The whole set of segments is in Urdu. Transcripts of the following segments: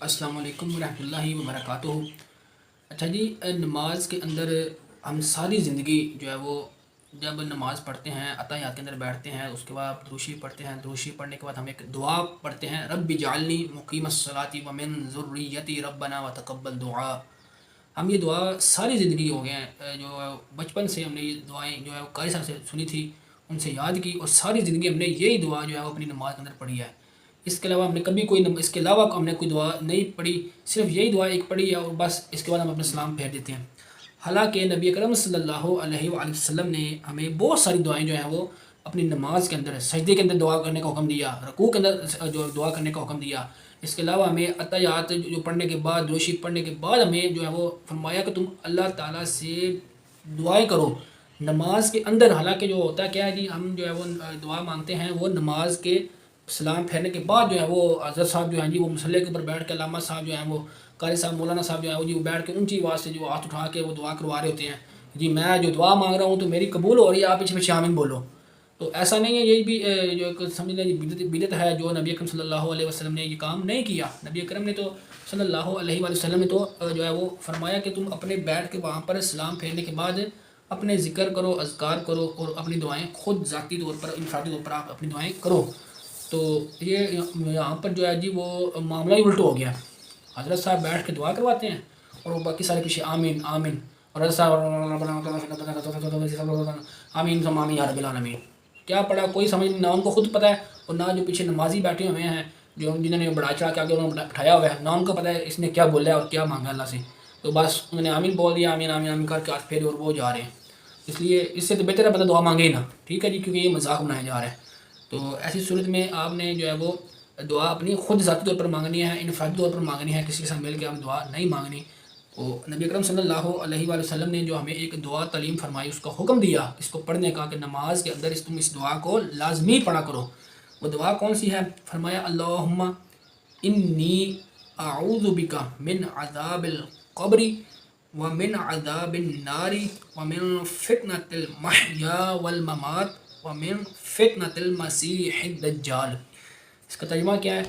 السلام علیکم ورحمۃ اللہ وبرکاتہ۔ اچھا جی، نماز کے اندر ہم ساری زندگی جو ہے وہ جب نماز پڑھتے ہیں، عطایات کے اندر بیٹھتے ہیں، اس کے بعد دروشی پڑھتے ہیں، دروشی پڑھنے کے بعد ہم ایک دعا پڑھتے ہیں، رب اجعلنی مقیم الصلاۃ ومن ذریتی ربنا وتقبل دعا۔ ہم یہ دعا ساری زندگی ہو گئے ہیں، جو بچپن سے ہم نے یہ دعائیں جو ہے وہ قاری صاحب سے سنی تھی، ان سے یاد کی، اور ساری زندگی ہم نے یہی دعا جو ہے وہ اپنی نماز کے اندر پڑھی ہے۔ اس کے علاوہ ہم نے کبھی اس کے علاوہ ہم نے کوئی دعا نہیں پڑھی، صرف یہی دعا ایک پڑھی ہے اور بس اس کے بعد ہم اپنا سلام پھیر دیتے ہیں۔ حالانکہ نبی اکرم صلی اللہ علیہ وآلہ وسلم نے ہمیں بہت ساری دعائیں جو ہیں وہ اپنی نماز کے اندر، سجدے کے اندر دعا کرنے کا حکم دیا، رکوع کے اندر جو دعا کرنے کا حکم دیا۔ اس کے علاوہ ہمیں عطایات جو پڑھنے کے بعد، دروشی پڑھنے کے بعد ہمیں جو ہے وہ فرمایا کہ تم اللہ تعالیٰ سے دعائیں کرو نماز کے اندر۔ حالانکہ جو ہوتا ہے کیا ہے جی، ہم جو ہے وہ دعا مانگتے ہیں وہ نماز کے سلام پھیرنے کے بعد جو ہے وہ حضرت صاحب جو ہیں جی وہ مصلی کے اوپر بیٹھ کے، علامہ صاحب جو ہیں وہ قاری صاحب مولانا صاحب جو ہیں وہ جی وہ بیٹھ کے اونچی آواز سے جو ہاتھ اٹھا کے وہ دعا کروا رہے ہوتے ہیں، جی میں جو دعا مانگ رہا ہوں تو میری قبول ہو رہی ہے، آپ پیچھے پیچھے آمین بولو۔ تو ایسا نہیں ہے، یہی بھی جو ایک سمجھ لیں بدعت ہے، جو نبی اکرم صلی اللہ علیہ وسلم نے یہ کام نہیں کیا۔ نبی اکرم نے تو صلی اللہ علیہ وآلہ وسلم نے تو جو ہے وہ فرمایا کہ تم اپنے بیٹھ کے وہاں پر سلام پھیرنے کے بعد اپنے ذکر کرو، اذکار کرو، اور اپنی دعائیں خود ذاتی طور پر، انفرادی طور پر آپ اپنی دعائیں کرو۔ تو یہ یہاں پر جو ہے جی وہ معاملہ ہی الٹ ہو گیا، حضرت صاحب بیٹھ کے دعا کرواتے ہیں اور وہ باقی سارے پیچھے آمین آمین، اور حضرت صاحب آمین ثم آمین یا رب العالمین۔ کیا پڑھا کوئی سمجھ نہیں، نہ ان کو خود پتہ ہے اور نہ جو پیچھے نمازی بیٹھے ہوئے ہیں، جو جنہوں نے بڑا چڑھا کے آگے انہوں نے بٹھایا ہوا ہے، نہ ان کو پتہ ہے اس نے کیا بولا ہے اور کیا مانگا اللہ سے۔ تو بس انہوں نے آمین بول دیا، آمین آمین آمین کر کے ہاتھ پھیرے اور وہ جا رہے ہیں۔ اس لیے اس سے تو بہتر ہے بندہ دعا مانگے ہی نا، ٹھیک ہے جی، کیونکہ یہ مذاق بنایا جا رہا ہے۔ تو ایسی صورت میں آپ نے جو ہے وہ دعا اپنی خود ذاتی طور پر مانگنی ہے، انفرادی طور پر مانگنی ہے، کسی کے ساتھ مل کے آپ دعا نہیں مانگنی۔ تو نبی اکرم صلی اللہ علیہ وآلہ وسلم نے جو ہمیں ایک دعا تعلیم فرمائی، اس کا حکم دیا اس کو پڑھنے کا، کہ نماز کے اندر تم اس دعا کو لازمی پڑھا کرو۔ وہ دعا کون سی ہے؟ فرمایا اللہم انی اعوذ بک من عذاب القبر ومن عذاب النار ومن فتنة المحیا والممات ومن فتنة المسیح الدجال۔ اس کا ترجمہ کیا ہے؟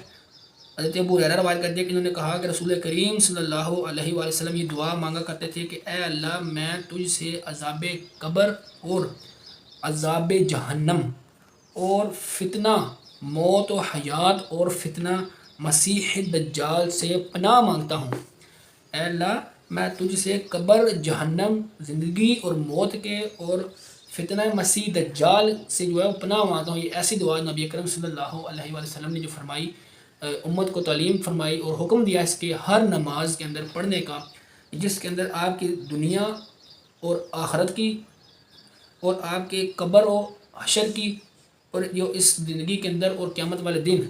حضرت ابو ہریرہ روایت کرتے ہیں کہ انہوں نے کہا کہ رسول کریم صلی اللہ علیہ وآلہ وسلم یہ دعا مانگا کرتے تھے کہ اے اللہ، میں تجھ سے عذاب قبر اور عذاب جہنم اور فتنہ موت و حیات اور فتنہ مسیح دجال سے پناہ مانگتا ہوں۔ اے اللہ، میں تجھ سے قبر، جہنم، زندگی اور موت کے اور فتنہ مسیح دجال سے جو ہے پناہ مانگتا ہوں۔ یہ ایسی دعا نبی اکرم صلی اللہ علیہ وآلہ وسلم نے جو فرمائی، امت کو تعلیم فرمائی اور حکم دیا اس کے ہر نماز کے اندر پڑھنے کا، جس کے اندر آپ کی دنیا اور آخرت کی اور آپ کے قبر و حشر کی اور جو اس زندگی کے اندر اور قیامت والے دن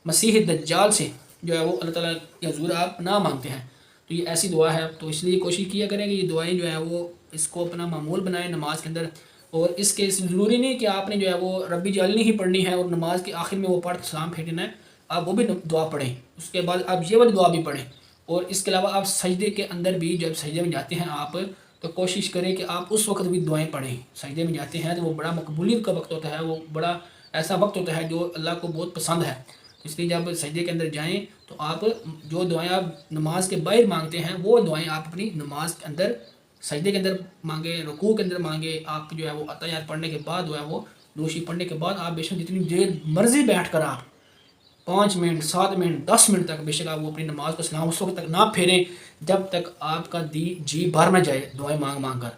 مسیح دجال سے جو ہے وہ اللہ تعالیٰ کے حضور آپ پناہ مانگتے ہیں۔ تو یہ ایسی دعا ہے، تو اس لیے کوشش کیا کریں کہ یہ دعائیں جو ہیں وہ اس کو اپنا معمول بنائیں نماز کے اندر۔ اور اس کے ضروری نہیں کہ آپ نے جو ہے وہ رب اجعلنی ہی پڑھنی ہے اور نماز کے آخر میں وہ پڑھ سلام پھیرنا ہے، آپ وہ بھی دعا پڑھیں، اس کے بعد آپ یہ والی دعا بھی پڑھیں۔ اور اس کے علاوہ آپ سجدے کے اندر بھی جب سجدے میں جاتے ہیں آپ، تو کوشش کریں کہ آپ اس وقت بھی دعائیں پڑھیں۔ سجدے میں جاتے ہیں تو وہ بڑا مقبولیت کا وقت ہوتا ہے، وہ بڑا ایسا وقت ہوتا ہے جو اللہ کو بہت پسند ہے۔ اس لیے جب سجدے کے اندر جائیں تو آپ جو دعائیں آپ نماز کے باہر مانگتے ہیں وہ دعائیں آپ اپنی نماز کے اندر، سجدے کے اندر مانگیں، رکوع کے اندر مانگیں۔ آپ جو ہے وہ عطایات پڑھنے کے بعد جو ہے وہ دروشی پڑھنے کے بعد آپ بے شک جتنی دیر مرضی بیٹھ کر آپ 5 منٹ، 7 منٹ، 10 منٹ تک بے شک آپ وہ اپنی نماز کو سلام اس وقت تک نہ پھیریں جب تک آپ کا جی بھر نہ جائے دعائیں مانگ مانگ کر۔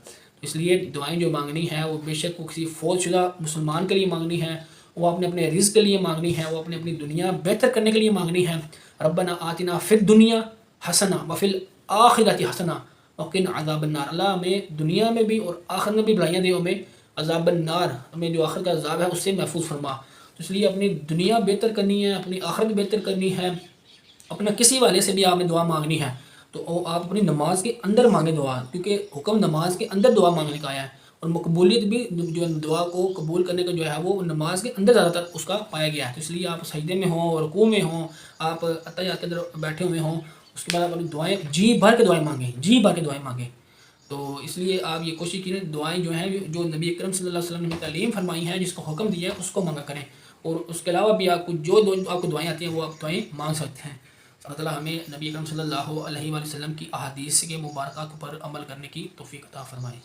اس لیے دعائیں جو مانگنی ہے وہ بے شک وہ کسی فوت شدہ مسلمان کے لیے مانگنی ہے، وہ اپنے رزق کے لیے مانگنی ہے، وہ اپنی دنیا بہتر کرنے کے لیے مانگنی ہے۔ ربنا آتنا فی الدنیا حسنہ وفی الآخرۃ حسنہ وقنا عذاب النار۔ اللہ ہمیں دنیا میں بھی اور آخرت میں بھی بھلائیاں دے، ہمیں عذاب النار، ہمیں جو آخرت کا عذاب ہے اس سے محفوظ فرما۔ تو اس لیے اپنی دنیا بہتر کرنی ہے، اپنی آخرت بہتر کرنی ہے، اپنا کسی والے سے بھی آپ نے دعا مانگنی ہے تو آپ اپنی نماز کے اندر مانگیں دعا، کیونکہ حکم نماز کے اندر دعا مانگنے کا آیا ہے، اور مقبولیت بھی جو دعا کو قبول کرنے کا جو ہے وہ نماز کے اندر زیادہ تر اس کا پایا گیا ہے۔ تو اس لیے آپ سجدے میں ہوں، رکوع میں ہوں، آپ عطایات کے اندر بیٹھے ہوئے ہوں، اس کے بعد آپ اپنی دعائیں جی بھر کے دعائیں مانگیں، جی بھر کے دعائیں مانگیں۔ تو اس لیے آپ یہ کوشش کریں دعائیں جو ہیں جو نبی اکرم صلی اللہ علیہ وسلم نے تعلیم فرمائی ہیں، جس کو حکم دیا ہے اس کو مانگا کریں، اور اس کے علاوہ بھی آپ کو جو آپ کو دعائیں آتی ہیں وہ آپ دعائیں مانگ سکتے ہیں۔ اللہ تعالیٰ ہمیں نبی اکرم صلی اللہ علیہ وآلہ وسلم کی احادیث کے مبارکہ پر عمل کرنے کی توفیق عطا فرمائے.